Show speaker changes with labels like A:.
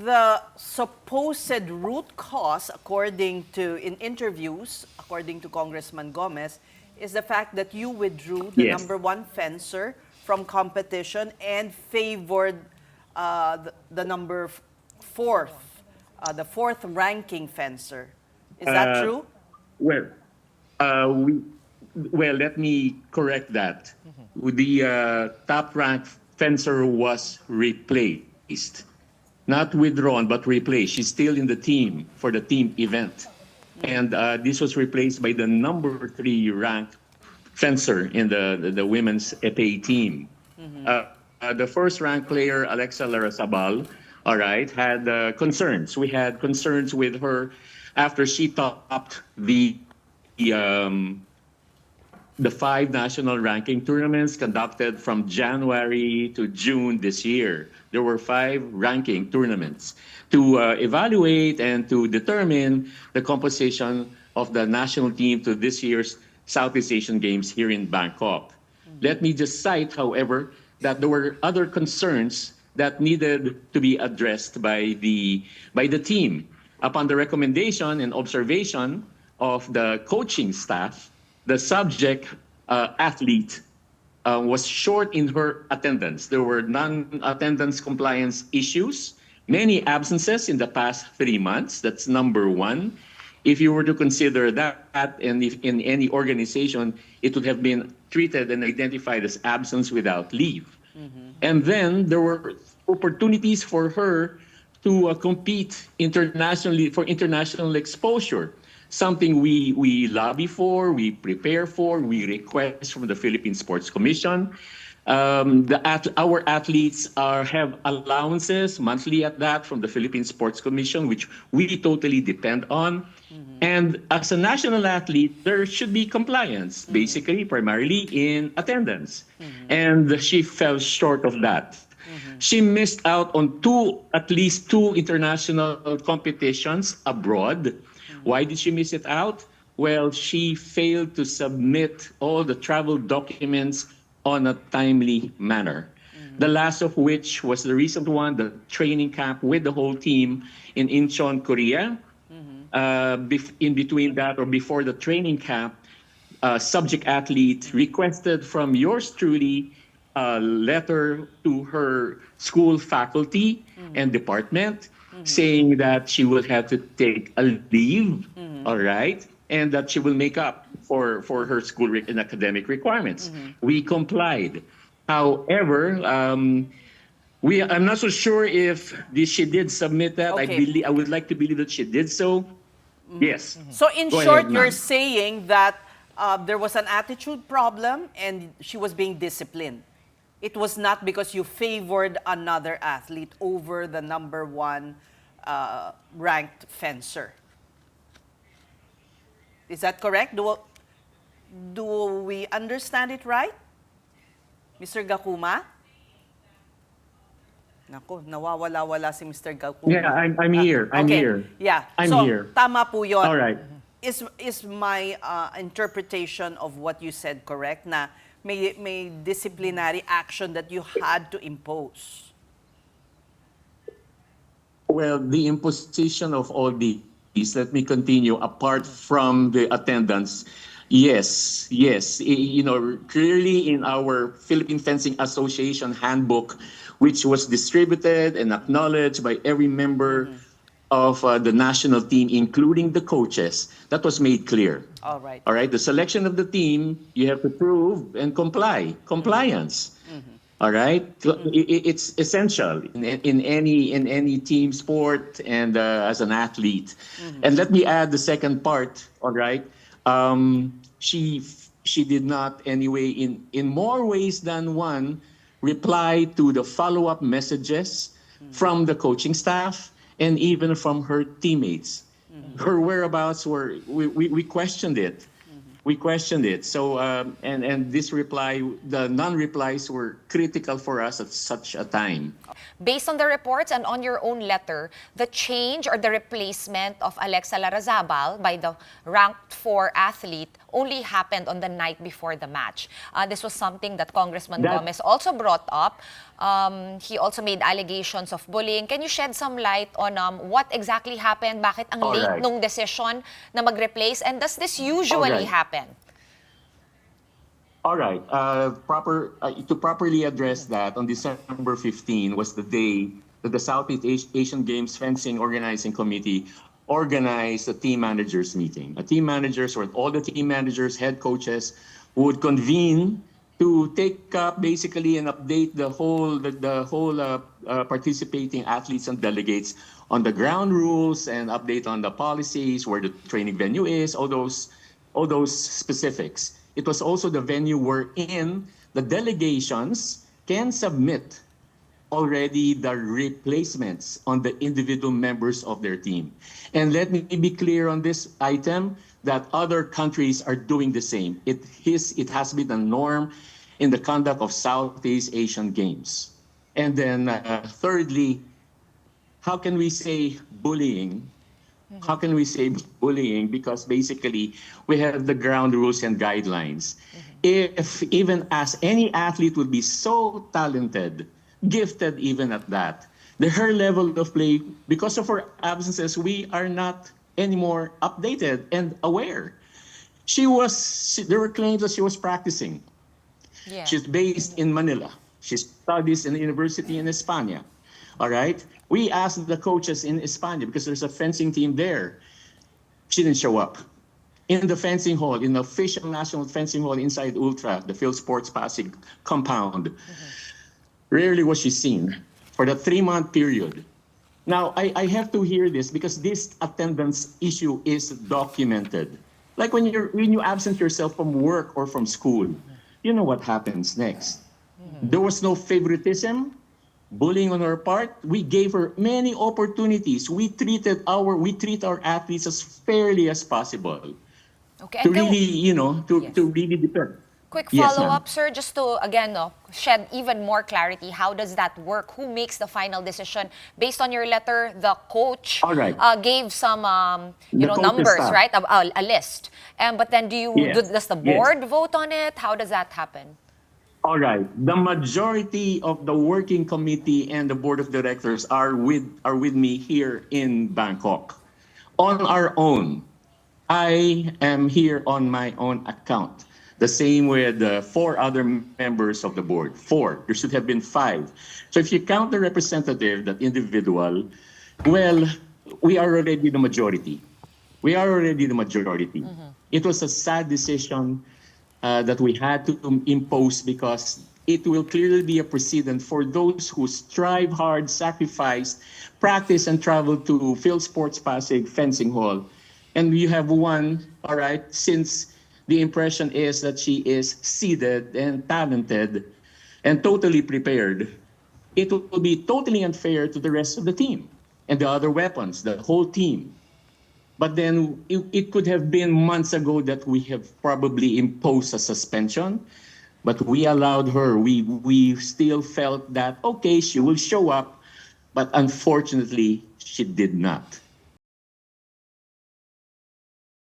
A: the supposed root cause, in interviews, according to Congressman Gomez, is the fact that you withdrew the
B: Yes.
A: number one fencer from competition and favored the the fourth ranking fencer. Is that
B: Uh,
A: true?
B: well, we well, let me correct that. The top ranked fencer was replaced, not withdrawn, but replaced. She's still in the team for the team event, and this was replaced by the number three ranked fencer in the women's FA team. The first ranked player, Alexa Larrazabal, all right, had concerns. We had concerns with her after she topped um, the five national ranking tournaments conducted from January to June this year. There were five ranking tournaments to evaluate and to determine the composition of the national team to this year's Southeast Asian Games here in Bangkok. Let me just cite, however, that there were other concerns that needed to be addressed by the team. Upon the recommendation and observation of the coaching staff, the subject athlete was short in her attendance. There were non-attendance compliance issues, many absences in the past 3 months. That's number one. If you were to consider that, and if in any organization, it would have been treated and identified as absence without leave. And then there were opportunities for her to compete internationally for international exposure, something we lobby for, we prepare for, we request from the Philippine Sports Commission. Our athletes have allowances monthly at that from the Philippine Sports Commission, which we totally depend on. And as a national athlete, there should be compliance, basically, primarily in attendance. And she fell short of that. She missed out on at least two international competitions abroad. Why did she miss it out? Well, she failed to submit all the travel documents on a timely manner. The last of which was the recent one, the training camp with the whole team in Incheon, Korea. In between that or before the training camp, subject athlete requested from yours truly a letter to her school faculty and department saying that she will have to take a leave, all right, and that she will make up for her school and academic requirements. We complied. However, I'm not so sure if she did submit that.
A: Okay.
B: I would like to believe that she did so. Yes.
A: So in
B: Go
A: short,
B: ahead,
A: you're
B: ma'am.
A: saying that there was an attitude problem and she was being disciplined. It was not because you favored another athlete over the number one ranked fencer. Is that correct? Do we understand it right? Mr. Gacuma? Nako, nawawala-wala si Mr. Gacuma.
B: Yeah, I'm here. I'm
A: okay.
B: here.
A: Yeah.
B: I'm
A: so,
B: here.
A: tama po yun.
B: All right.
A: Is my interpretation of what you said correct na may disciplinary action that you had to impose?
B: Well, the imposition of all these, let me continue, apart from the attendance, yes. Clearly in our Philippine Fencing Association handbook, which was distributed and acknowledged by every member of the national team, including the coaches, that was made clear.
A: All right.
B: All right, the selection of the team, you have to prove and compliance. All right, it's essential in any team sport and as an athlete. And let me add the second part. All right, she did not anyway in more ways than one reply to the follow-up messages from the coaching staff and even from her teammates. Her whereabouts we questioned it. We questioned it. So, and this reply, the non-replies were critical for us at such a time.
C: Based on the reports and on your own letter, the change or the replacement of Alexa Larrazabal by the ranked 4 athlete only happened on the night before the match. This was something that Congressman
B: That-
C: Gomez also brought up. He also made allegations of bullying. Can you shed some light on what exactly happened? Bakit ang
B: All
C: late
B: right.
C: nung decision na mag-replace? And does this usually
B: right.
C: happen?
B: All right. To properly address that, on December 15 was the day that the Southeast Asian Games Fencing Organizing Committee organized a team managers meeting. A team managers, or all the team managers, head coaches, would convene to take up basically and update the whole participating athletes and delegates on the ground rules and update on the policies, where the training venue is, all those specifics. It was also the venue wherein the delegations can submit already the replacements on the individual members of their team. And let me be clear on this item that other countries are doing the same. It has been a norm in the conduct of Southeast Asian Games. And then thirdly, how can we say bullying? How can we say bullying? Because basically we have the ground rules and guidelines. If even as any athlete would be so talented, gifted even at that, her level of play, because of her absences, we are not anymore updated and aware. There were claims that she was practicing.
C: Yeah.
B: She's based in Manila. She studies in the university in España. All right? We asked the coaches in España because there's a fencing team there. She didn't show up. In the fencing hall, in the official national fencing hall inside Ultra, the Phil Sports Pasig compound, rarely was she seen for the 3-month period. Now, I have to hear this because this attendance issue is documented. Like when you absent yourself from work or from school, you know what happens next. There was no favoritism, bullying on her part. We gave her many opportunities. We treat our athletes as fairly as possible.
C: Okay.
B: To
C: And can-
B: really, to really depend.
C: Quick
B: Yes,
C: follow-up,
B: ma'am.
C: sir, just to, again, shed even more clarity. How does that work? Who makes the final decision? Based on your letter, the coach
B: All right.
C: gave some,
B: The coach's
C: numbers,
B: staff.
C: right? A list. But then
B: Yes.
C: does the
B: Yes.
C: board vote on it? How does that happen?
B: All right. The majority of the working committee and the board of directors are with me here in Bangkok. On our own, I am here on my own account. The same with the 4 other members of the board. 4. There should have been 5. So if you count the representative, that individual, well, we are already the majority. We are already the majority. It was a sad decision that we had to impose because it will clearly be a precedent for those who strive hard, sacrifice, practice, and travel to Phil Sports Pasig Fencing Hall. And you have one, all right, since the impression is that she is seeded and talented and totally prepared, it will be totally unfair to the rest of the team and the other weapons, the whole team. But then it could have been months ago that we have probably imposed a suspension, but we allowed her. We still felt that, okay, she will show up, but unfortunately, she did not.